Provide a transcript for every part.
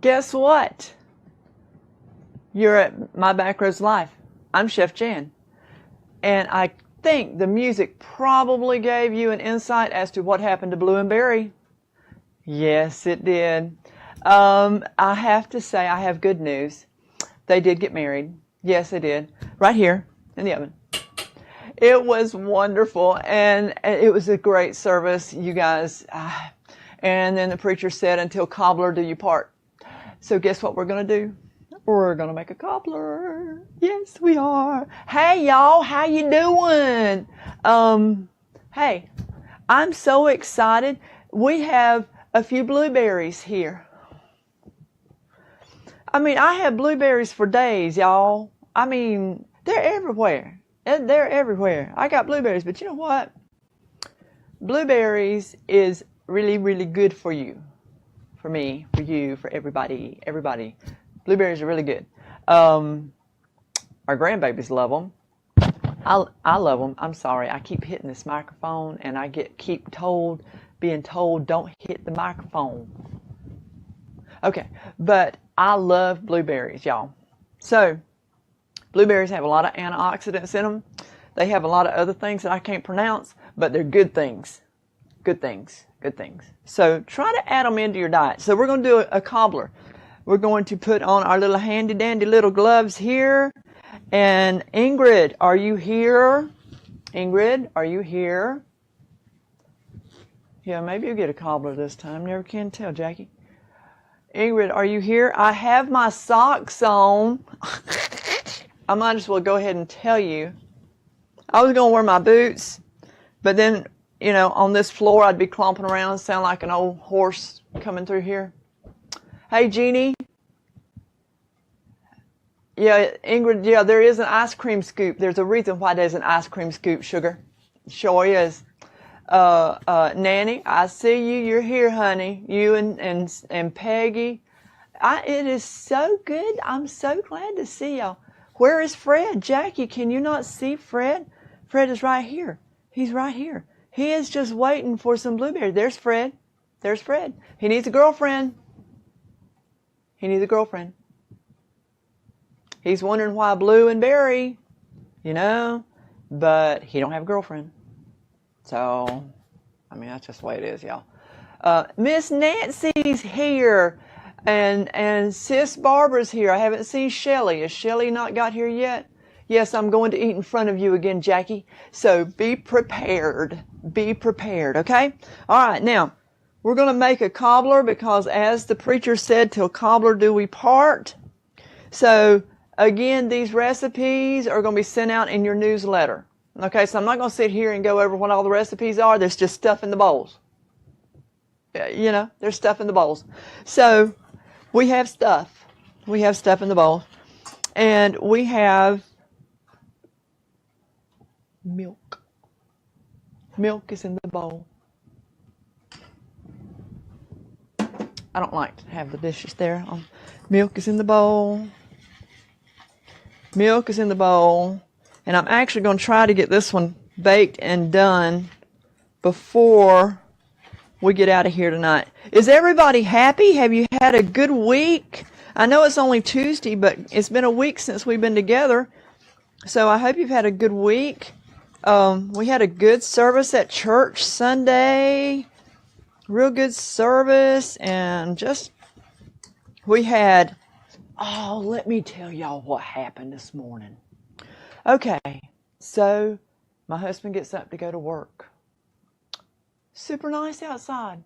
Guess what? You're at My Backroads Life. I'm Chef Jan. And I think the music probably gave you an insight as to what happened to Blue and Berry. Yes, it did. I have to say I have good news. They did get married. Yes, they did. Right here in the oven. It was wonderful, and it was a great service, you guys. And then the preacher said, until cobbler do you part. So guess what we're going to do? We're going to make a cobbler. Yes, we are. Hey, y'all, how you doing? Hey, I'm so excited. We have a few blueberries here. I mean, I have blueberries for days, y'all. I mean, they're everywhere. They're everywhere. I got blueberries, but you know what? Blueberries is really, really good for you. For me, for you, for everybody. Blueberries are really good. Our grandbabies love them. I love them. I'm sorry. I keep hitting this microphone, and I keep being told, don't hit the microphone. Okay, but I love blueberries, y'all. So, blueberries have a lot of antioxidants in them. They have a lot of other things that I can't pronounce, but they're good things. Good things. Good things. So try to add them into your diet. So we're going to do a cobbler. We're going to put on our little handy dandy little gloves here. And Ingrid, are you here? Ingrid, are you here? Yeah, maybe you'll get a cobbler this time. Never can tell, Jackie. Ingrid, are you here? I have my socks on. I might as well go ahead and tell you. I was going to wear my boots, but then, you know, on this floor, I'd be clomping around and sound like an old horse coming through here. Hey, Jeannie. Yeah, Ingrid, yeah, there is an ice cream scoop. There's a reason why there's an ice cream scoop, sugar. Sure is. Nanny, I see you. You're here, honey. You and Peggy. It is so good. I'm so glad to see y'all. Where is Fred? Jackie, can you not see Fred? Fred is right here. He's right here. He is just waiting for some blueberries. There's Fred. There's Fred. He needs a girlfriend. He needs a girlfriend. He's wondering why Blue and Berry, you know, but he don't have a girlfriend. So, I mean, that's just the way it is, y'all. Miss Nancy's here, and Sis Barbara's here. I haven't seen Shelly. Has Shelly not got here yet? Yes, I'm going to eat in front of you again, Jackie. So be prepared. Be prepared, okay? All right, now, we're going to make a cobbler because as the preacher said, till cobbler do we part. So, again, these recipes are going to be sent out in your newsletter. Okay, so I'm not going to sit here and go over what all the recipes are. There's just stuff in the bowls. You know, there's stuff in the bowls. So, we have stuff. We have stuff in the bowls. And we have milk. Milk is in the bowl. I don't like to have the dishes there. Milk is in the bowl. Milk is in the bowl. And I'm actually going to try to get this one baked and done before we get out of here tonight. Is everybody happy? Have you had a good week? I know it's only Tuesday, but it's been a week since we've been together. So I hope you've had a good week. We had a good service at church Sunday. real good service, and just, we had, oh, let me tell y'all what happened this morning. Okay, so my husband gets up to go to work. Super nice outside.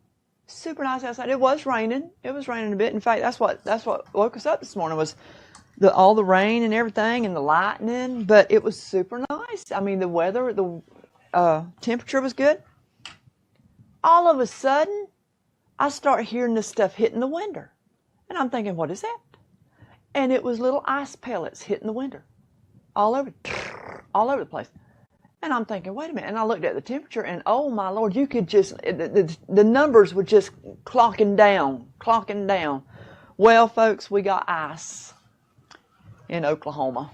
Super nice outside. It was raining. It was raining a bit. In fact, that's what woke us up this morning, was all the rain and everything and the lightning. But it was super nice. I mean, the weather, the temperature was good. All of a sudden, I start hearing this stuff hitting the window. And I'm thinking, what is that? And it was little ice pellets hitting the window. All over the place. And I'm thinking, wait a minute. And I looked at the temperature, and oh my Lord, you could just, the numbers were just clocking down. Well, folks, we got ice in Oklahoma.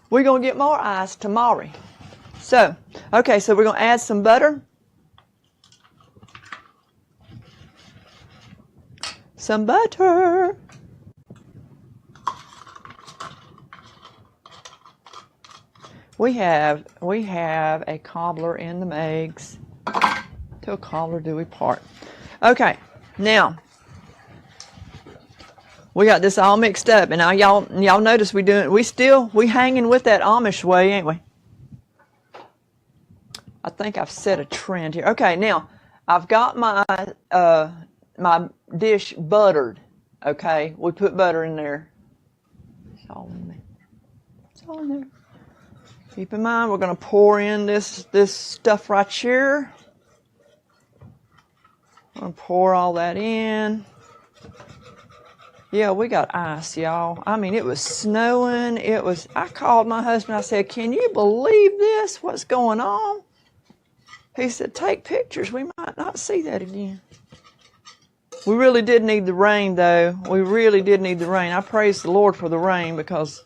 We're going to get more ice tomorrow. So, okay, so we're going to add some butter. Some butter. We have a cobbler in the Megs. To a cobbler do we part. Okay, now we got this all mixed up, and now y'all notice we hanging with that Amish way, ain't we? I think I've set a trend here. Okay, now I've got my my dish buttered. Okay, we put butter in there. It's all in there. It's all in there. Keep in mind, we're going to pour in this stuff right here. I'm going to pour all that in. Yeah, we got ice, y'all. I mean, it was snowing. I called my husband. I said, can you believe this? What's going on? He said, take pictures. We might not see that again. We really did need the rain, though. We really did need the rain. I praise the Lord for the rain, because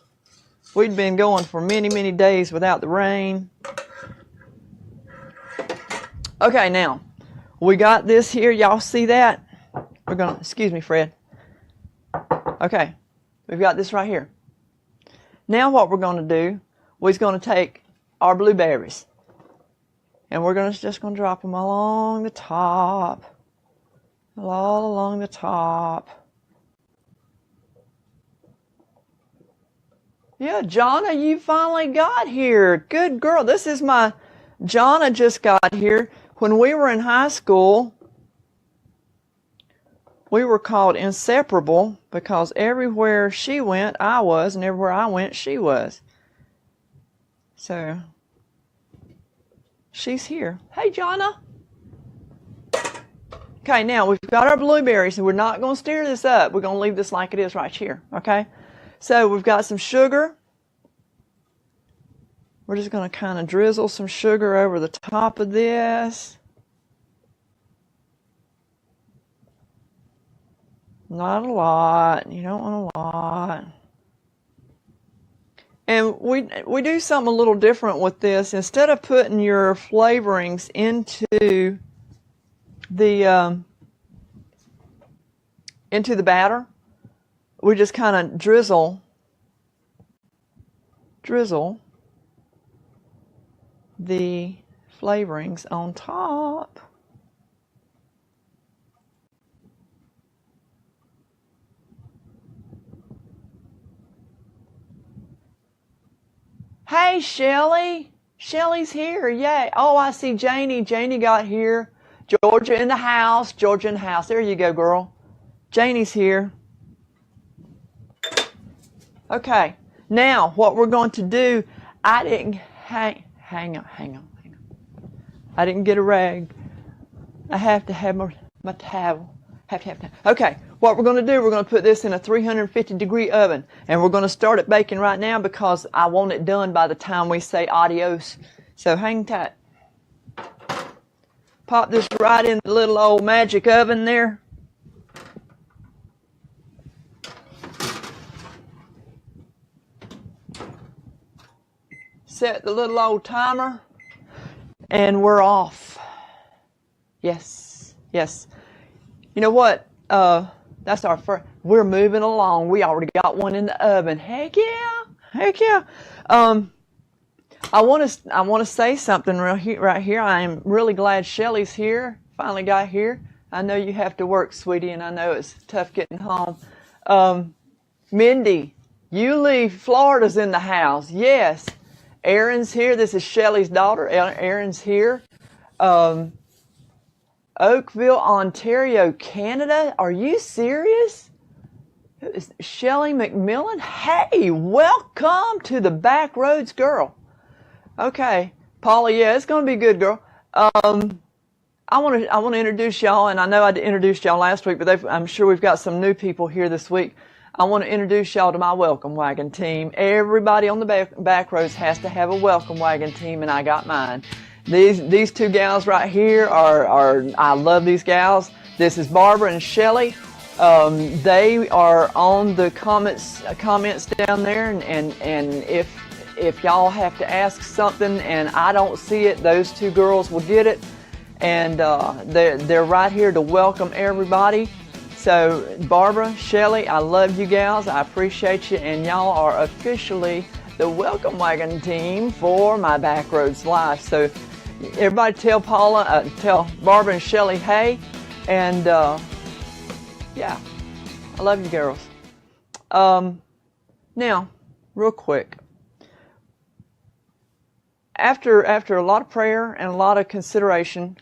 we'd been going for many, many days without the rain. Okay, now, we got this here. Y'all see that? Excuse me, Fred. Okay, we've got this right here. Now what we're going to do, we're going to take our blueberries, and we're just going to drop them along the top. All along the top. Yeah, Jonna, you finally got here. Good girl. This is Jonna just got here. When we were in high school, we were called inseparable, because everywhere she went, I was, and everywhere I went, she was. So, she's here. Hey, Jonna. Okay, now we've got our blueberries, and we're not going to stir this up. We're going to leave this like it is right here, okay? So we've got some sugar. We're just going to kind of drizzle some sugar over the top of this. Not a lot. You don't want a lot. And we do something a little different with this. Instead of putting your flavorings into the batter, we just kind of drizzle the flavorings on top. Hey, Shelly. Shelly's here. Yay. Oh, I see Janie. Janie got here. Georgia in the house. Georgia in the house. There you go, girl. Janie's here. Okay. Now, what we're going to do, I didn't hang on. I didn't get a rag. I have to have my towel. Okay, what we're going to do, we're going to put this in a 350-degree oven, and we're going to start it baking right now, because I want it done by the time we say adios. So hang tight. Pop this right in the little old magic oven there. Set the little old timer, and we're off. Yes. You know what? That's our first. We're moving along. We already got one in the oven. Heck yeah. I want to say something right here. I am really glad Shelly's here. Finally got here. I know you have to work, sweetie, and I know it's tough getting home. Mindy, you leave. Florida's in the house. Yes. Erin's here. This is Shelly's daughter. Erin's here. Oakville, Ontario, Canada. Are you serious? Shelly McMillan. Hey, welcome to the Backroads Girl. Okay, Paula. Yeah, it's gonna be good, girl. I want to introduce y'all, and I know I introduced y'all last week, but I'm sure we've got some new people here this week. I want to introduce y'all to my welcome wagon team. Everybody on the back roads has to have a welcome wagon team, and I got mine. These two gals right here are I love these gals. This is Barbara and Shelly. They are on the comments down there, and if y'all have to ask something and I don't see it, those two girls will get it, and they're right here to welcome everybody. So Barbara, Shelly, I love you gals. I appreciate you, and y'all are officially the welcome wagon team for my Backroads Life. So everybody tell Barbara and Shelly hey, and yeah, I love you girls. Now, real quick, after a lot of prayer and a lot of consideration,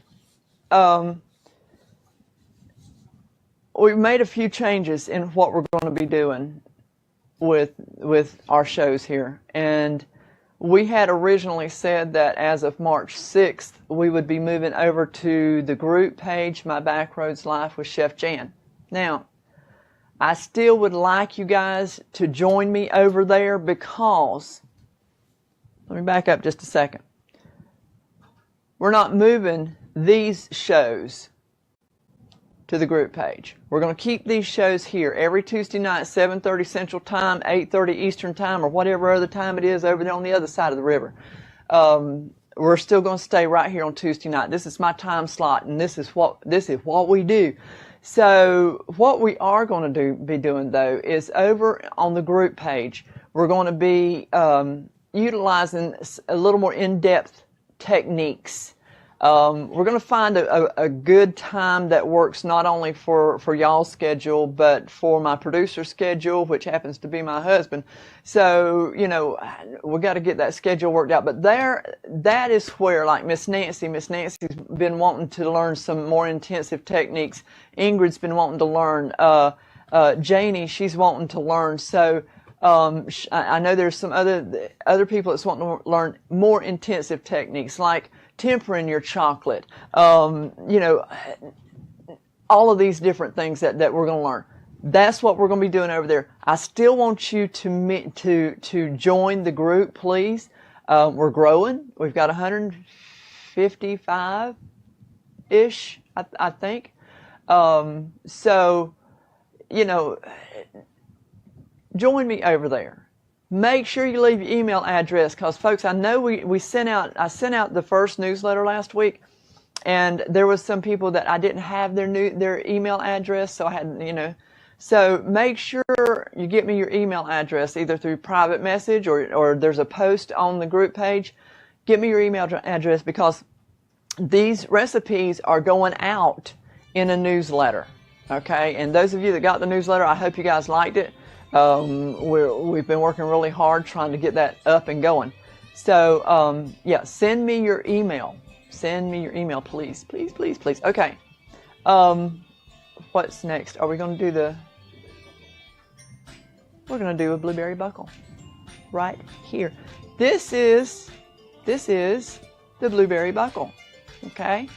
we've made a few changes in what we're going to be doing with our shows here. And we had originally said that as of March 6th, we would be moving over to the group page, My Backroads Life with Chef Jan. Now, I still would like you guys to join me over there because, let me back up just a second. We're not moving these shows to the group page. We're going to keep these shows here every Tuesday night, 7:30 Central Time, 8:30 Eastern Time, or whatever other time it is over there on the other side of the river. We're still going to stay right here on Tuesday night. This is my time slot, and this is what we do. So what we are going to be doing though is over on the group page, we're going to be utilizing a little more in-depth techniques. We're going to find a good time that works not only for y'all's schedule, but for my producer's schedule, which happens to be my husband. So, we got to get that schedule worked out. But that is where, like Miss Nancy's been wanting to learn some more intensive techniques. Ingrid's been wanting to learn. Janie, she's wanting to learn. So, I know there's some other people that's wanting to learn more intensive techniques, like tempering your chocolate, all of these different things that we're going to learn. That's what we're going to be doing over there. I still want you to join the group, please. We're growing. We've got 155-ish, I think. So, join me over there. Make sure you leave your email address, because folks, I know I sent out the first newsletter last week, and there was some people that I didn't have their email address, so I had, so make sure you get me your email address either through private message or there's a post on the group page. Get me your email address, because these recipes are going out in a newsletter. Okay, and those of you that got the newsletter, I hope you guys liked it. We've been working really hard trying to get that up and going. So, yeah, send me your email. Send me your email, please, please, please, please. Okay. What's next? Are we going to do we're going to do a blueberry buckle right here. This is the blueberry buckle. Okay.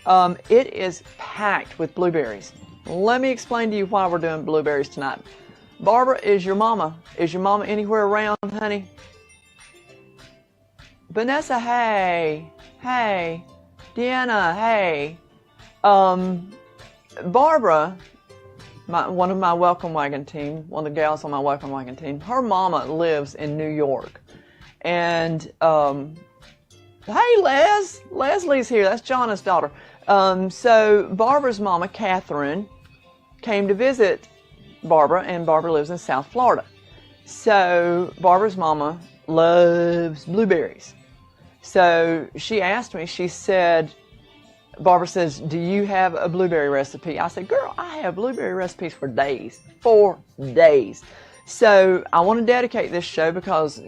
It is packed with blueberries. Let me explain to you why we're doing blueberries tonight. Barbara, is your mama anywhere around, honey? Vanessa, hey. Hey. Deanna, hey. Barbara, one of my welcome wagon team, one of the gals on my welcome wagon team, her mama lives in New York. And, hey, Leslie's here. That's Jonna's daughter. So Barbara's mama, Catherine, came to visit Barbara, and Barbara lives in South Florida. So Barbara's mama loves blueberries. So she asked me, she said, Barbara says, do you have a blueberry recipe? I said, girl, I have blueberry recipes for days. 4 days. So I want to dedicate this show because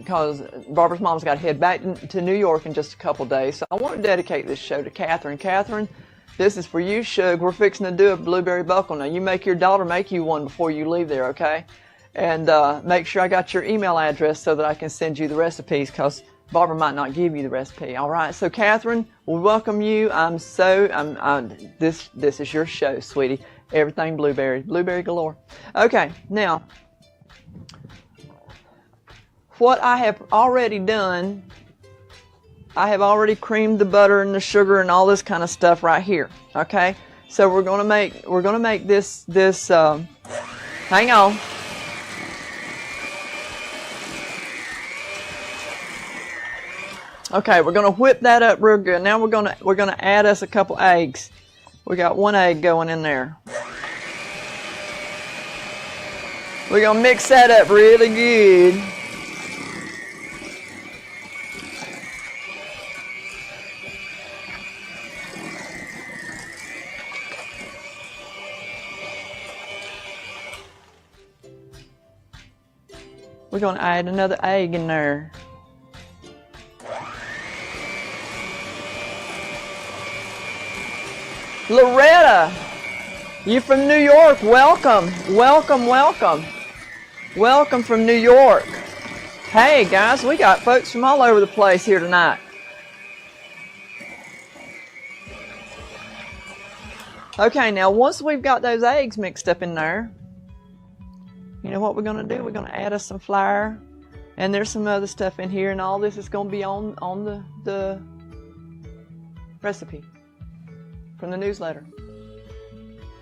Barbara's mom's got to head back to New York in just a couple days. So I want to dedicate this show to Catherine. Catherine, this is for you, Shug. We're fixing to do a blueberry buckle. Now, you make your daughter make you one before you leave there, okay? And make sure I got your email address so that I can send you the recipes, because Barbara might not give you the recipe. All right, so Catherine, we welcome you. This is your show, sweetie. Everything blueberry, blueberry galore. Okay, now, what I have already done, I have already creamed the butter and the sugar and all this kind of stuff right here. Okay, so we're gonna make this. Hang on. Okay, we're gonna whip that up real good. Now we're gonna add us a couple eggs. We got 1 egg going in there. We're gonna mix that up really good. We're gonna add another egg in there. Loretta, you from New York, welcome, welcome, welcome. Welcome from New York. Hey guys, we got folks from all over the place here tonight. Okay, now once we've got those eggs mixed up in there, you know what we're gonna do? We're gonna add us some flour, and there's some other stuff in here, and all this is gonna be on the recipe from the newsletter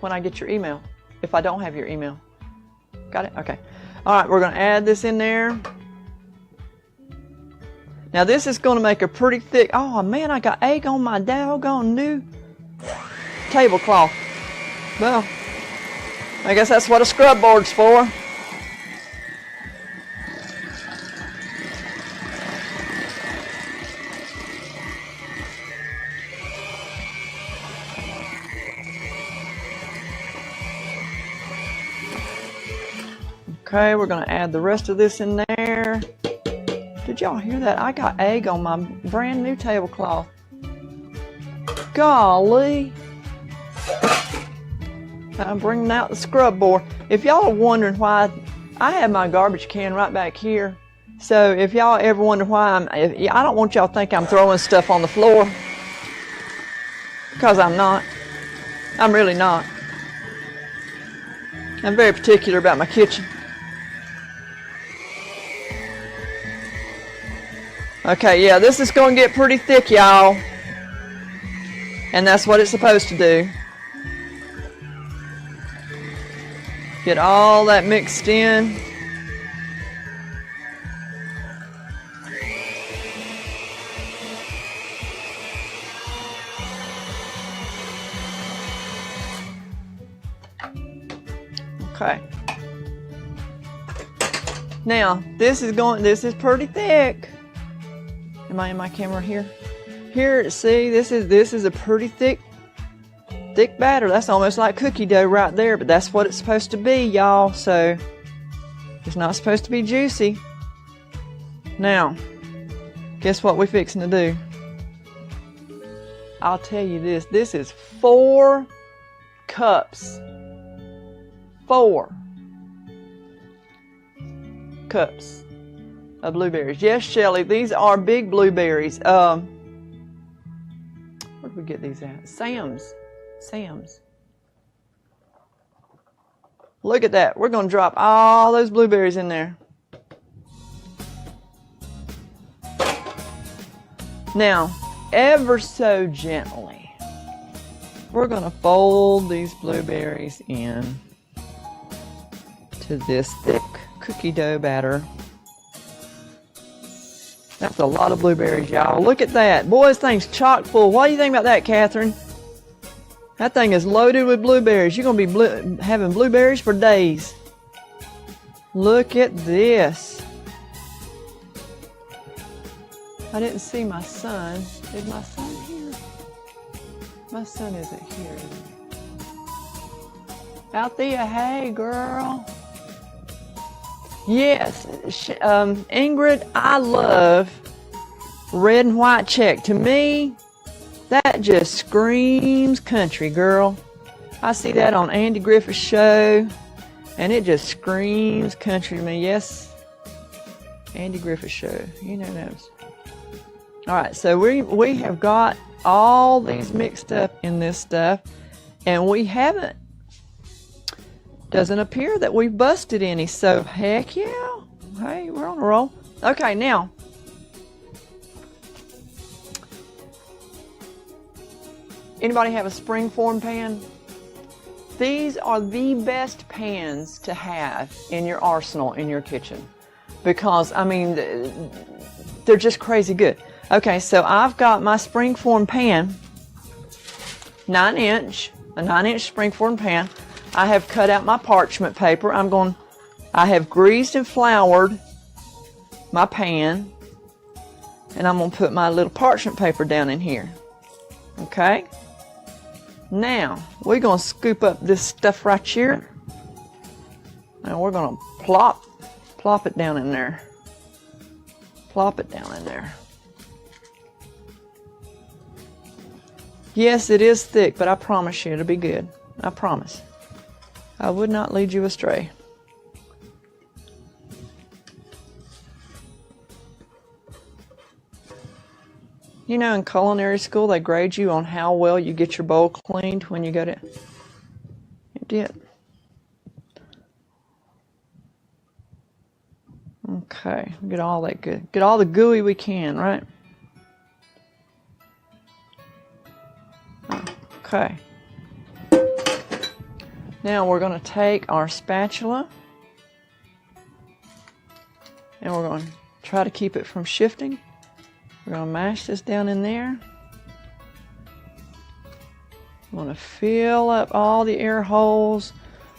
when I get your email, if I don't have your email. Got it? Okay. All right, we're going to add this in there. Now this is going to make a pretty thick, oh man, I got egg on my doggone new tablecloth. Well, I guess that's what a scrub board's for. Okay, we're going to add the rest of this in there. Did y'all hear that? I got egg on my brand new tablecloth. Golly. I'm bringing out the scrub board. If y'all are wondering why, I have my garbage can right back here. So if y'all ever wonder why I don't want y'all to think I'm throwing stuff on the floor. Because I'm not. I'm really not. I'm very particular about my kitchen. Okay, yeah, this is going to get pretty thick, y'all. And that's what it's supposed to do. Get all that mixed in. Okay. Now, this is pretty thick. Am I in my camera here? Here, see, this is a pretty thick batter. That's almost like cookie dough right there, but that's what it's supposed to be, y'all. So it's not supposed to be juicy. Now, guess what we're fixing to do? I'll tell you this. This is 4 cups. 4 cups of blueberries. Yes, Shelly, these are big blueberries. Where did we get these at? Sam's. Look at that. We're going to drop all those blueberries in there. Now, ever so gently, we're going to fold these blueberries in to this thick cookie dough batter. That's a lot of blueberries, y'all. Look at that. Boy, this thing's chock full. What do you think about that, Catherine? That thing is loaded with blueberries. You're going to be having blueberries for days. Look at this. I didn't see my son. Is my son here? My son isn't here, is he? Althea, hey girl. Yes, Ingrid, I love red and white check. To me, that just screams country, girl. I see that on Andy Griffith's show, and it just screams country to me. Yes, Andy Griffith's show. You know those. All right, so we have got all these mixed up in this stuff, and we haven't. Doesn't appear that we've busted any, so heck yeah. Hey, we're on a roll. Okay, now. Anybody have a springform pan? These are the best pans to have in your arsenal in your kitchen because, I mean, they're just crazy good. Okay, so I've got my springform pan, a 9-inch springform pan. I have cut out my parchment paper. I have greased and floured my pan, and I'm going to put my little parchment paper down in here. Okay? Now, we're going to scoop up this stuff right here. And we're going to plop it down in there. Plop it down in there. Yes, it is thick, but I promise you it'll be good. I promise. I would not lead you astray. You know, in culinary school, they grade you on how well you get your bowl cleaned when you go to... It did. Okay, get all that good. Get all the gooey we can, right? Okay. Now we're going to take our spatula and we're going to try to keep it from shifting. We're going to mash this down in there. I'm going to fill up all the air holes.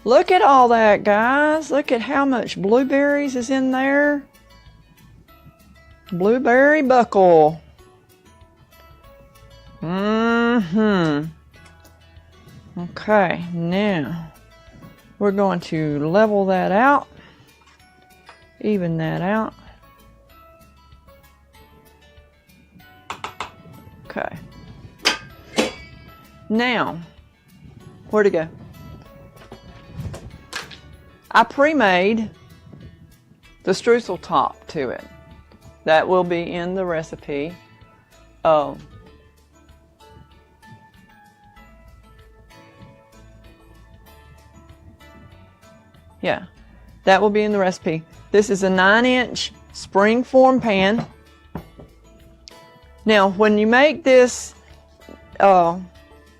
Look at all that, guys. Look at how much blueberries is in there. Blueberry buckle. Okay, now we're going to level that out, even that out. Okay. Now, where'd it go? I pre-made the streusel top to it. That will be in the recipe. Yeah, that will be in the recipe. This is a 9-inch springform pan. Now, when you make this, all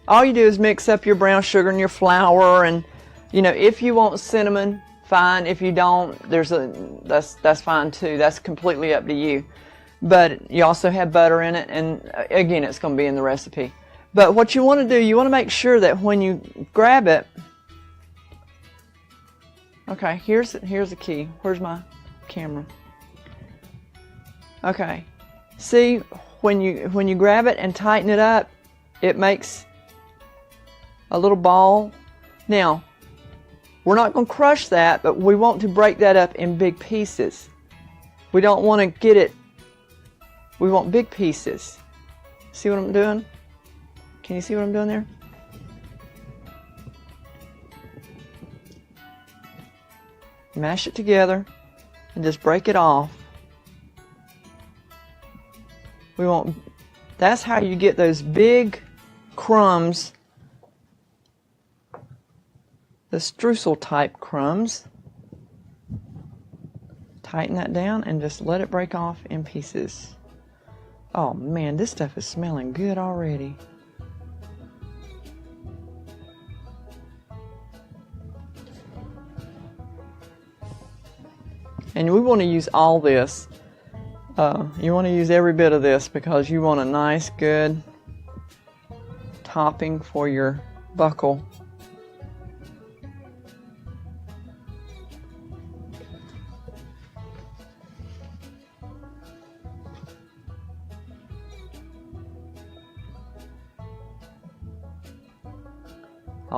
you do is mix up your brown sugar and your flour, and you know, if you want cinnamon, fine. If you don't, that's fine too. That's completely up to you. But you also have butter in it, and again, it's going to be in the recipe. But what you want to do, you want to make sure that when you grab it, okay, here's the key. Where's my camera? Okay, see, when you grab it and tighten it up, it makes a little ball. Now, we're not going to crush that, but we want to break that up in big pieces. We don't want to get it, we want big pieces. See what I'm doing? Can you see what I'm doing there? Mash it together and just break it off. That's how you get those big crumbs, the streusel type crumbs. Tighten that down and just let it break off in pieces. Oh man, this stuff is smelling good already. And we want to use all this. You want to use every bit of this because you want a nice, good topping for your buckle.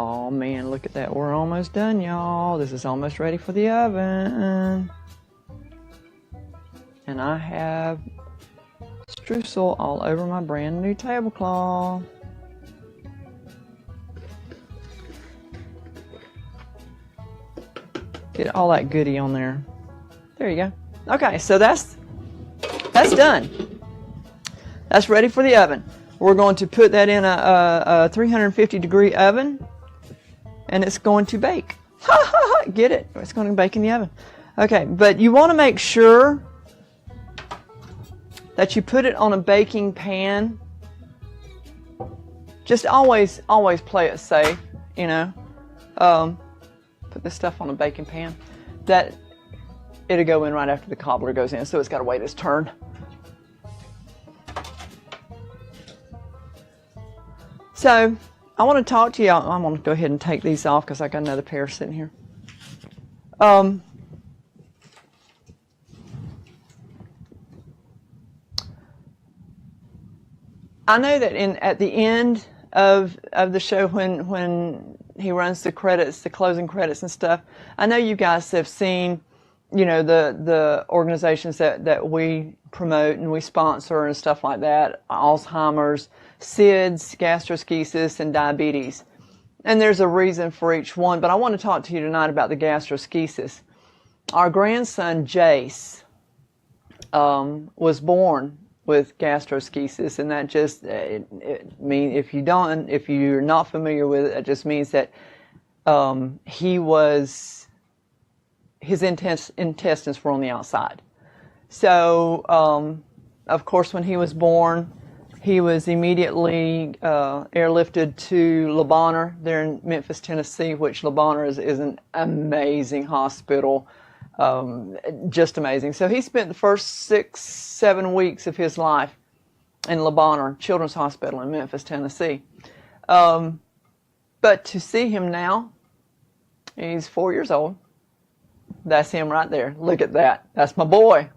Oh man, look at that. We're almost done, y'all. This is almost ready for the oven. And I have streusel all over my brand new tablecloth. Get all that goodie on there. There you go. Okay, so that's done. That's ready for the oven. We're going to put that in a 350 degree oven, and it's going to bake. Get it? It's going to bake in the oven. Okay, but you want to make sure that you put it on a baking pan. Just always play it safe, you know. Put this stuff on a baking pan. That it'll go in right after the cobbler goes in, so it's got to wait its turn. So I want to talk to you. I'm going to go ahead and take these off because I got another pair sitting here. I know that at the end of the show, when he runs the credits, the closing credits and stuff, I know you guys have seen, you know, the organizations that we promote and we sponsor and stuff like that: Alzheimer's, SIDS, gastroschisis, and diabetes. And there's a reason for each one, but I want to talk to you tonight about the gastroschisis. Our grandson Jace was born with gastroschisis, and that just it means if you're not familiar with it, it just means that his intestines were on the outside. So of course, when he was born, he was immediately airlifted to Le Bonheur there in Memphis, Tennessee, which Le Bonheur is an amazing hospital. Just amazing. So he spent the first 6-7 weeks of his life in Le Bonheur Children's Hospital in Memphis, Tennessee. But to see him now, he's 4 years old. That's him right there. Look at that. That's my boy.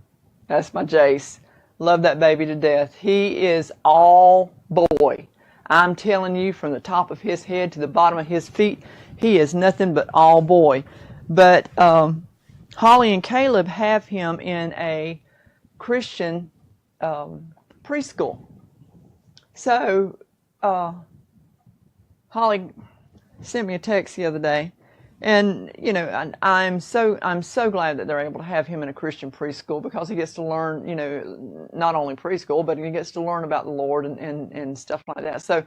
That's my Jace. Love that baby to death. He is all boy. I'm telling you, from the top of his head to the bottom of his feet, he is nothing but all boy. But Holly and Caleb have him in a Christian preschool. So Holly sent me a text the other day, and you know, I'm so glad that they're able to have him in a Christian preschool, because he gets to learn, you know, not only preschool, but he gets to learn about the Lord and stuff like that. So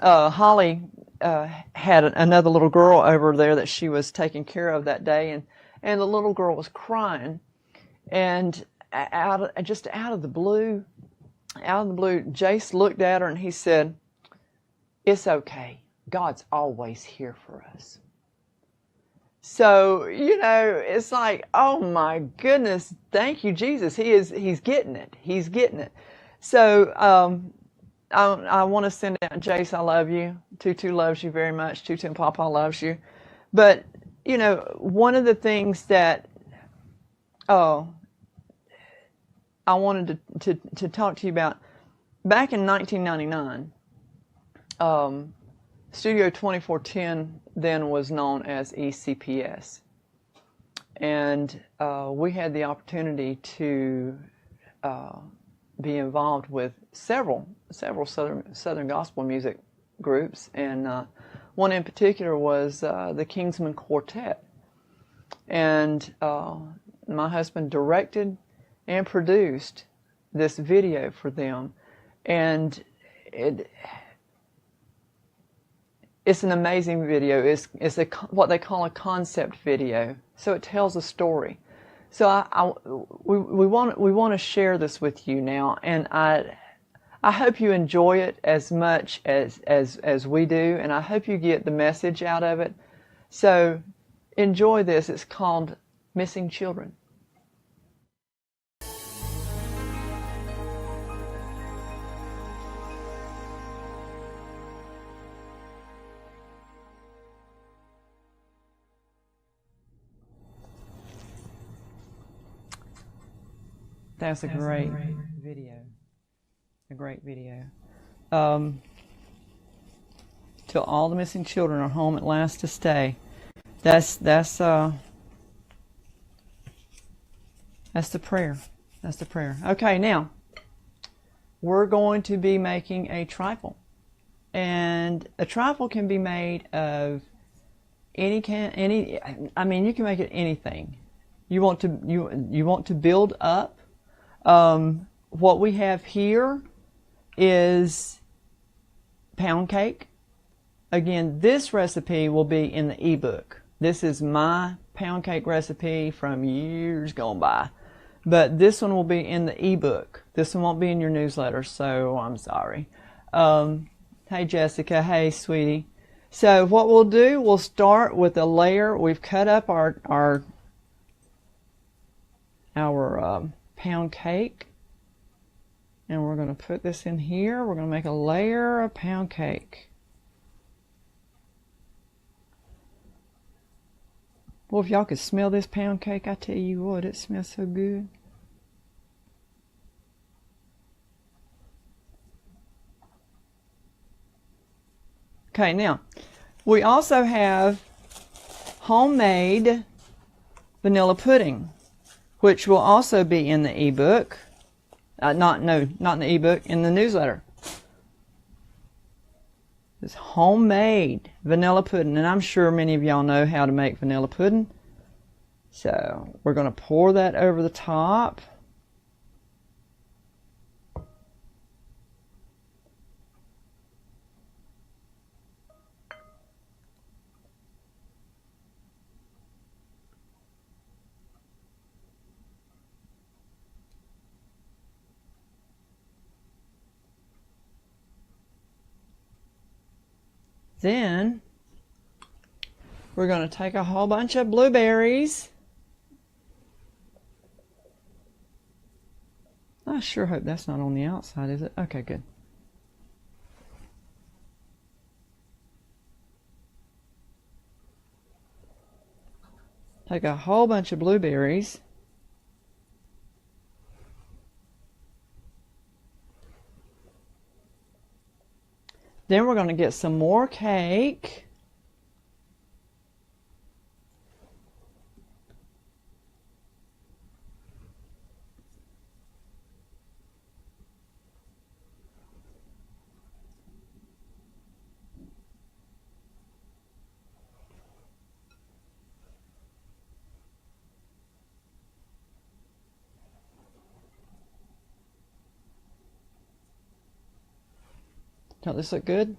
Holly had another little girl over there that she was taking care of that day, and the little girl was crying, and out of the blue, Jace looked at her and he said, "It's okay. God's always here for us." So, you know, it's like, oh my goodness, thank you, Jesus. He's getting it. He's getting it. So I want to send out, Jace, I love you. Tutu loves you very much. Tutu and Papa loves you. But, you know, one of the things that I wanted to talk to you about, back in 1999, Studio 2410 then was known as ECPS. And we had the opportunity to be involved with several Southern gospel music groups, and one in particular was the Kingsmen Quartet. And my husband directed and produced this video for them, and it's an amazing video. It's what they call a concept video, so it tells a story. So we want to share this with you now, and I hope you enjoy it as much as we do, and I hope you get the message out of it. So enjoy this. It's called Missing Children. That's a great video. A great video. till all the missing children are home at last to stay. That's the prayer. That's the prayer. Okay, now we're going to be making a trifle, and a trifle can be made of any. I mean, you can make it anything. You want to build up. What we have here is pound cake. Again, this recipe will be in the ebook. This is my pound cake recipe from years gone by. But this one will be in the ebook. This one won't be in your newsletter, so I'm sorry. Hey, Jessica. Hey, sweetie. So what we'll do, we'll start with a layer. We've cut up our pound cake. And we're going to put this in here. We're going to make a layer of pound cake. Well, if y'all could smell this pound cake, I tell you what, it smells so good. Okay, now, we also have homemade vanilla pudding, which will also be in the ebook. Not in the ebook, in the newsletter. It's homemade vanilla pudding, and I'm sure many of y'all know how to make vanilla pudding. So we're going to pour that over the top. Then we're going to take a whole bunch of blueberries. I sure hope that's not on the outside, is it? Okay, good. Take a whole bunch of blueberries. Then we're going to get some more cake. Don't this look good?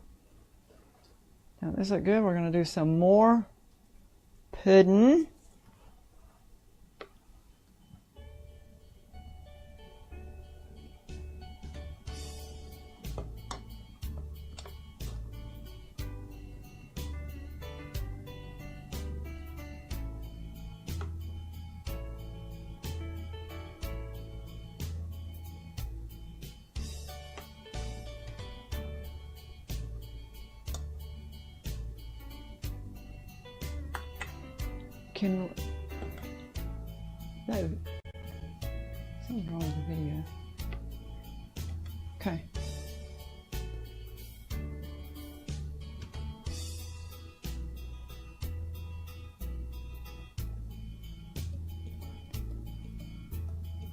Don't this look good? We're going to do some more pudding. No, something's wrong with the video. Okay.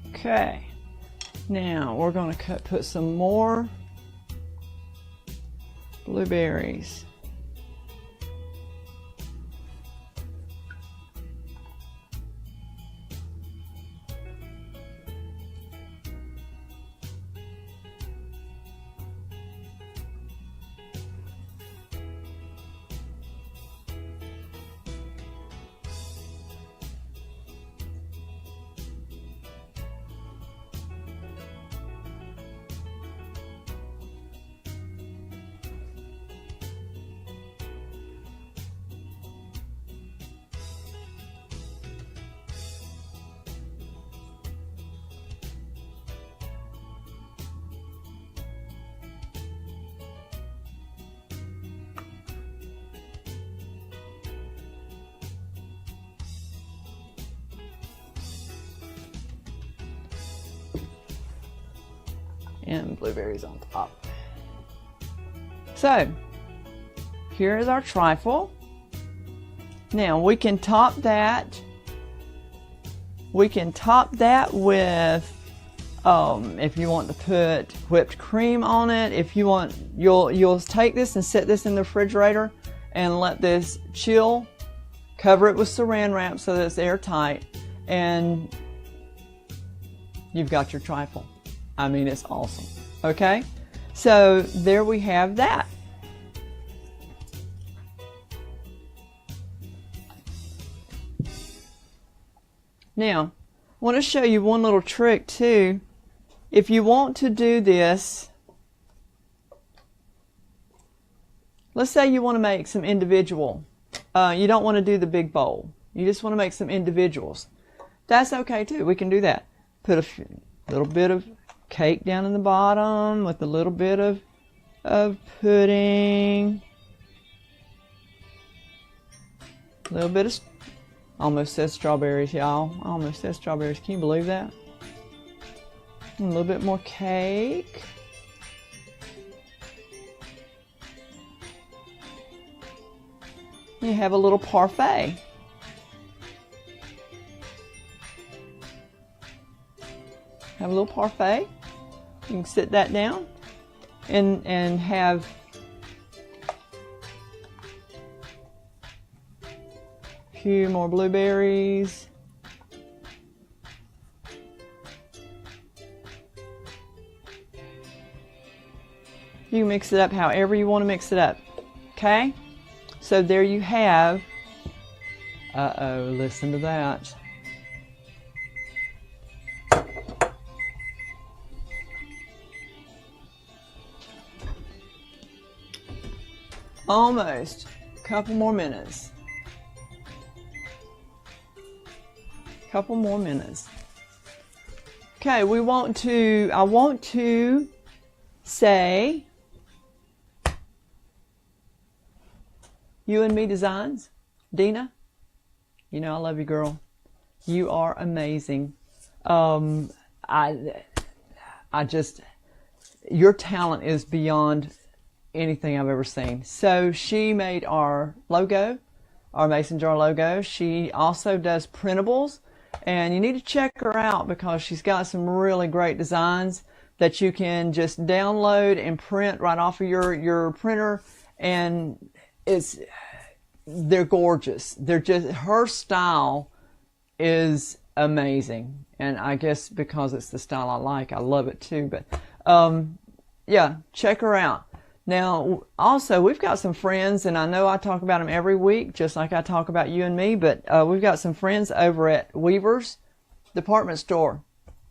Okay. Now we're going to put some more blueberries. And blueberries on top. So, here is our trifle. Now we can top that. We can top that with, if you want to put whipped cream on it. If you want, you'll take this and set this in the refrigerator and let this chill. Cover it with saran wrap so that it's airtight, and you've got your trifle. I mean, it's awesome. Okay, so there we have that. Now, I want to show you one little trick too. If you want to do this, let's say you want to make some individual. You don't want to do the big bowl. You just want to make some individuals. That's okay too. We can do that. Put a little bit of cake down in the bottom with a little bit of pudding. A little bit of, almost said strawberries, y'all. Almost said strawberries. Can you believe that? A little bit more cake. You have a little parfait. Have a little parfait. You can sit that down and have a few more blueberries. You can mix it up however you want to mix it up. Okay? So there you have, uh-oh, listen to that. Almost. Couple more minutes. Couple more minutes. Okay, I want to say, You and Me Designs, Dina, you know I love you, girl. You are amazing. Your talent is beyond anything I've ever seen. So she made our logo, our mason jar logo. She also does printables, and you need to check her out because she's got some really great designs that you can just download and print right off of your printer, and they're gorgeous. They're just, her style is amazing, and I guess because it's the style I like, I love it too. But yeah, check her out. Now also, we've got some friends, and I know I talk about them every week just like I talk about you and me, but we've got some friends over at Weaver's department store.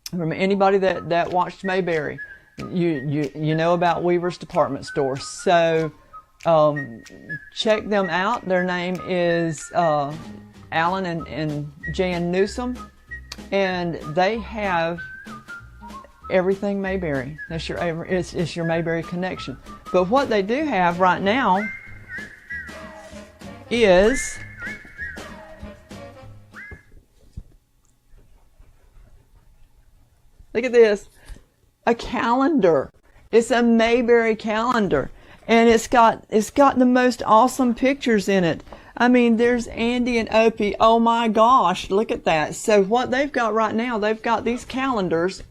From anybody that watched Mayberry, you know about Weaver's department store. So check them out. Their name is Alan and Jan Newsom, and they have everything Mayberry. That's it's your Mayberry connection. But what they do have right now is look at this, a calendar. It's a Mayberry calendar. And it's got the most awesome pictures in it. I mean, there's Andy and Opie. Oh my gosh, look at that. So what they've got right now, they've got these calendars.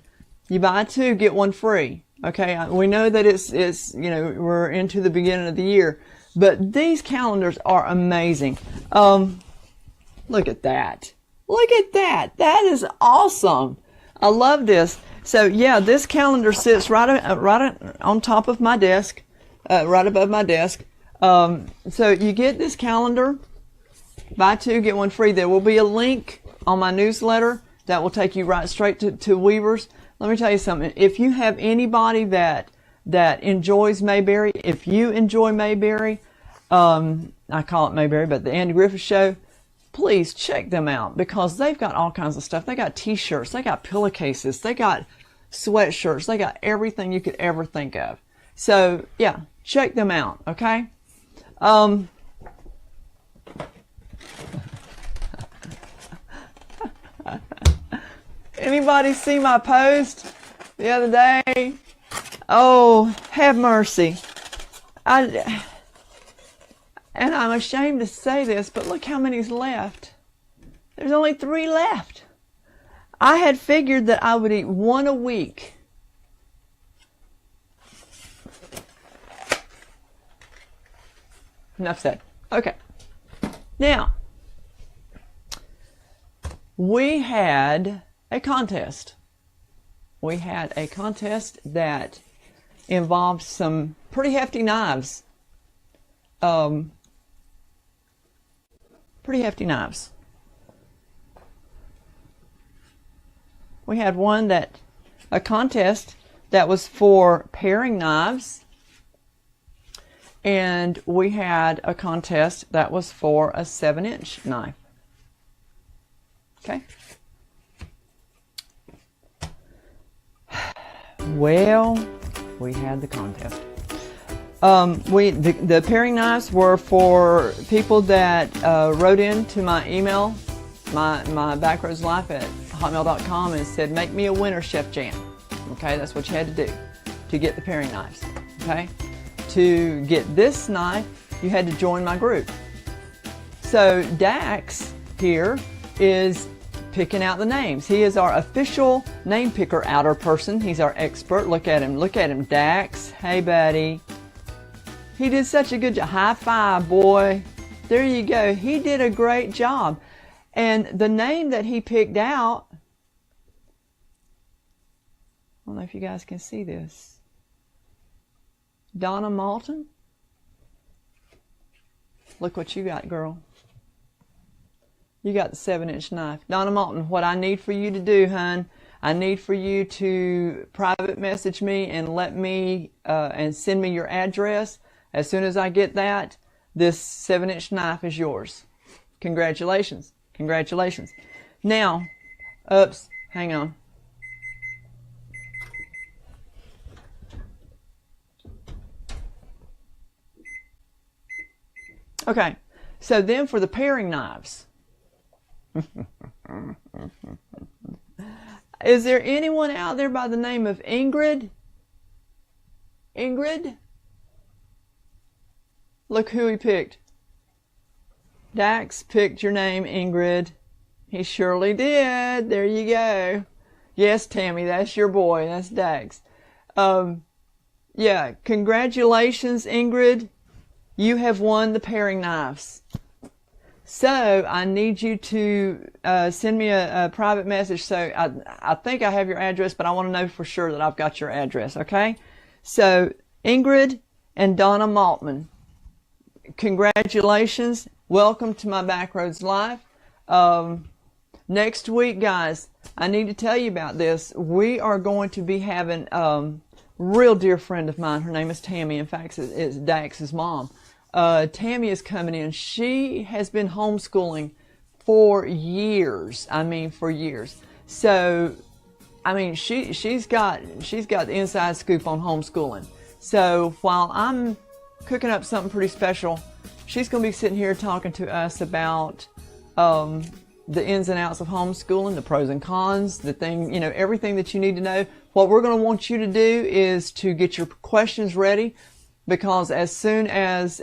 You buy two, get one free. Okay, we know that it's we're into the beginning of the year, but these calendars are amazing. Look at that. Look at that. That is awesome. I love this. So yeah, this calendar sits right on top of my desk. Right above my desk. So you get this calendar, buy two, get one free. There will be a link on my newsletter that will take you right straight to Weaver's. Let me tell you something. If you have anybody that enjoys Mayberry, if you enjoy Mayberry, I call it Mayberry, but the Andy Griffith Show, please check them out because they've got all kinds of stuff. They got t-shirts, they got pillowcases, they got sweatshirts, they got everything you could ever think of. So yeah, check them out, okay? Anybody see my post the other day? Oh, have mercy. I And I'm ashamed to say this, but look how many's left. There's only 3 left. I had figured that I would eat 1 a week. Enough said. Okay. Now, we had a contest. We had a contest that involved some pretty hefty knives. Pretty hefty knives. We had a contest that was for paring knives, and we had a contest that was for a 7-inch knife. Okay. Well, we had the contest. The paring knives were for people that wrote into my email, my backroadslife@hotmail.com, and said, make me a winner, Chef Jan. Okay, that's what you had to do to get the paring knives. Okay, to get this knife, you had to join my group. So Dax here is picking out the names. He is our official name picker outer person. He's our expert. Look at him, Dax. Hey, buddy. He did such a good job. High five, boy. There you go. He did a great job. And the name that he picked out, I don't know if you guys can see this. Donna Malton. Look what you got, girl. You got the 7-inch knife. Donna Malton, what I need for you to do, hon, I need for you to private message me and let me, and send me your address. As soon as I get that, this 7-inch knife is yours. Congratulations. Congratulations. Now, oops, hang on. Okay, so then for the paring knives. Is there anyone out there by the name of Ingrid? Ingrid? Look who he picked. Dax picked your name, Ingrid. He surely did. There you go. Yes, Tammy, that's your boy. That's Dax. Yeah, congratulations, Ingrid. You have won the paring knives. So I need you to send me a private message. So I think I have your address, but I want to know for sure that I've got your address, okay? So Ingrid and Donna Maltman, congratulations. Welcome to my Backroads Life. Next week, guys, I need to tell you about this. We are going to be having a real dear friend of mine. Her name is Tammy. In fact, it's Dax's mom. Tammy is coming in. She has been homeschooling for years. I mean, for years. So, I mean, she's got the inside scoop on homeschooling. So while I'm cooking up something pretty special, she's going to be sitting here talking to us about the ins and outs of homeschooling, the pros and cons, the thing, you know, everything that you need to know. What we're going to want you to do is to get your questions ready, because as soon as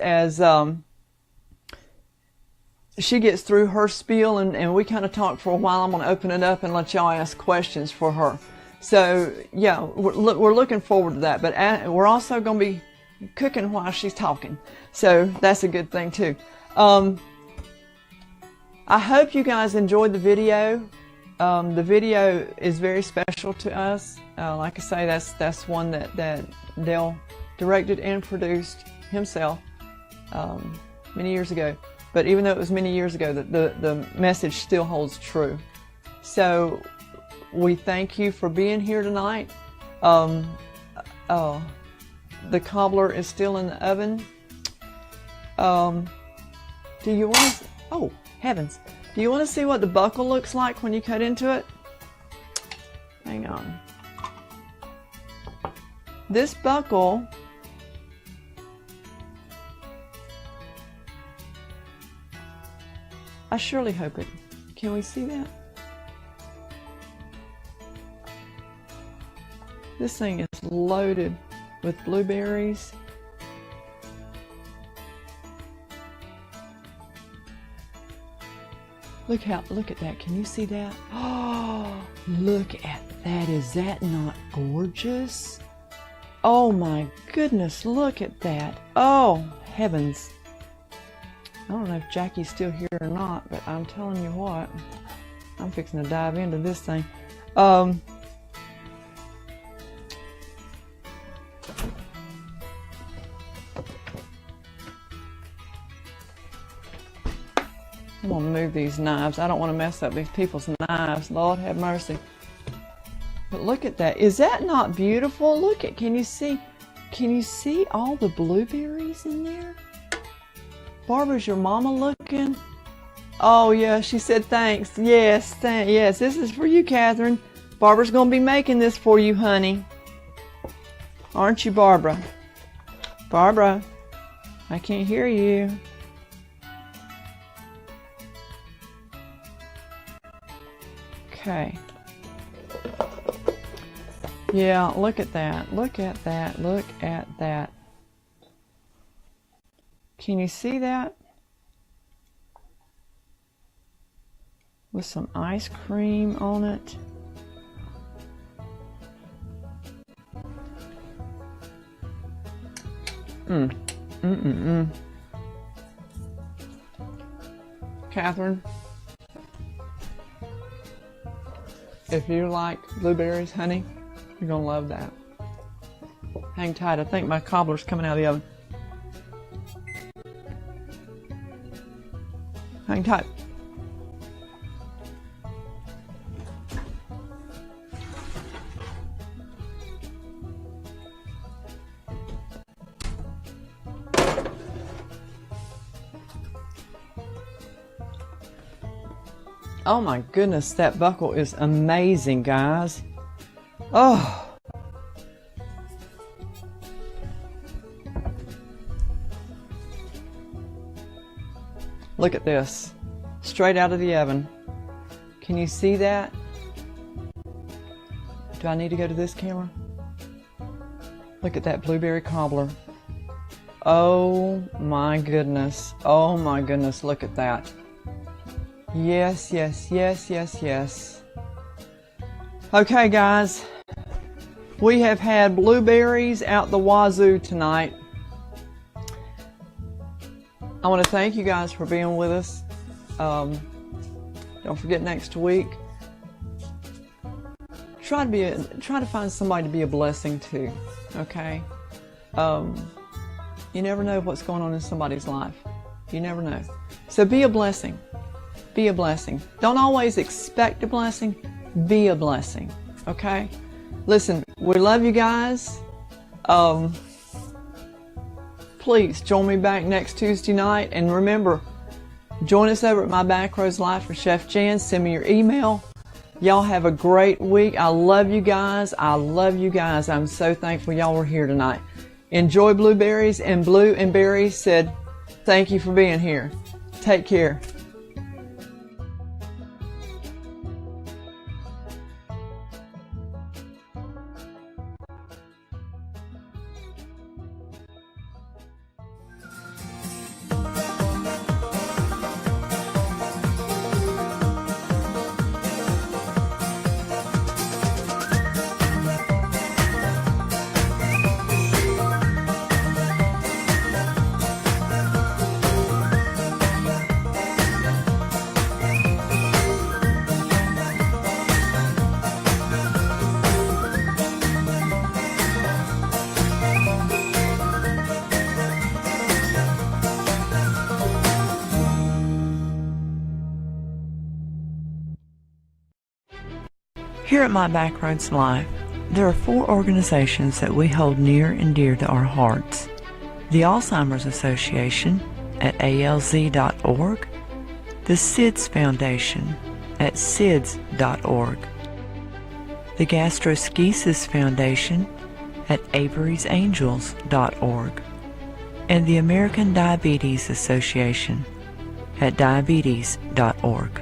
she gets through her spiel and we kind of talk for a while, I'm going to open it up and let y'all ask questions for her. So yeah, we're looking forward to that. But we're also going to be cooking while she's talking, so that's a good thing too. I hope you guys enjoyed the video. The video is very special to us. Like I say, that's one that Dale directed and produced himself many years ago. But even though it was many years ago, the message still holds true. So we thank you for being here tonight. The cobbler is still in the oven. Do you want to? Oh, heavens. Do you want to see what the buckle looks like when you cut into it? Hang on. This buckle I surely hope it. Can we see that? This thing is loaded with blueberries. Look at that. Can you see that? Oh, look at that. Is that not gorgeous? Oh my goodness, look at that. Oh, heavens. I don't know if Jackie's still here or not, but I'm telling you what, I'm fixing to dive into this thing. I'm gonna move these knives. I don't want to mess up these people's knives. Lord have mercy. But look at that. Is that not beautiful? Look at, can you see all the blueberries in there? Barbara's your mama looking? Oh yeah, she said thanks. Yes, yes, this is for you, Catherine. Barbara's gonna be making this for you, honey. Aren't you, Barbara? Barbara, I can't hear you. Okay. Yeah, look at that. Look at that. Look at that. Can you see that? With some ice cream on it. Catherine, if you like blueberries, honey, you're gonna love that. Hang tight. I think my cobbler's coming out of the oven. Hang tight. Oh my goodness, that buckle is amazing, guys. Oh. Look at this. Straight out of the oven. Can you see that? Do I need to go to this camera? Look at that blueberry cobbler. Oh my goodness. Oh my goodness, look at that. Yes, yes, yes, yes, yes. Okay, guys. We have had blueberries out the wazoo tonight. I want to thank you guys for being with us. Don't forget next week. Try to find somebody to be a blessing to. Okay. You never know what's going on in somebody's life. You never know. So be a blessing. Be a blessing. Don't always expect a blessing. Be a blessing. Okay. Listen, we love you guys. Please join me back next Tuesday night. And remember, join us over at My Backroads Life with Chef Jan. Send me your email. Y'all have a great week. I love you guys. I love you guys. I'm so thankful y'all were here tonight. Enjoy blueberries. And Blue and Berry said, thank you for being here. Take care. Here at My Backroads Life, there are 4 organizations that we hold near and dear to our hearts. The Alzheimer's Association at alz.org, the SIDS Foundation at sids.org, the Gastroschisis Foundation at averysangels.org, and the American Diabetes Association at diabetes.org.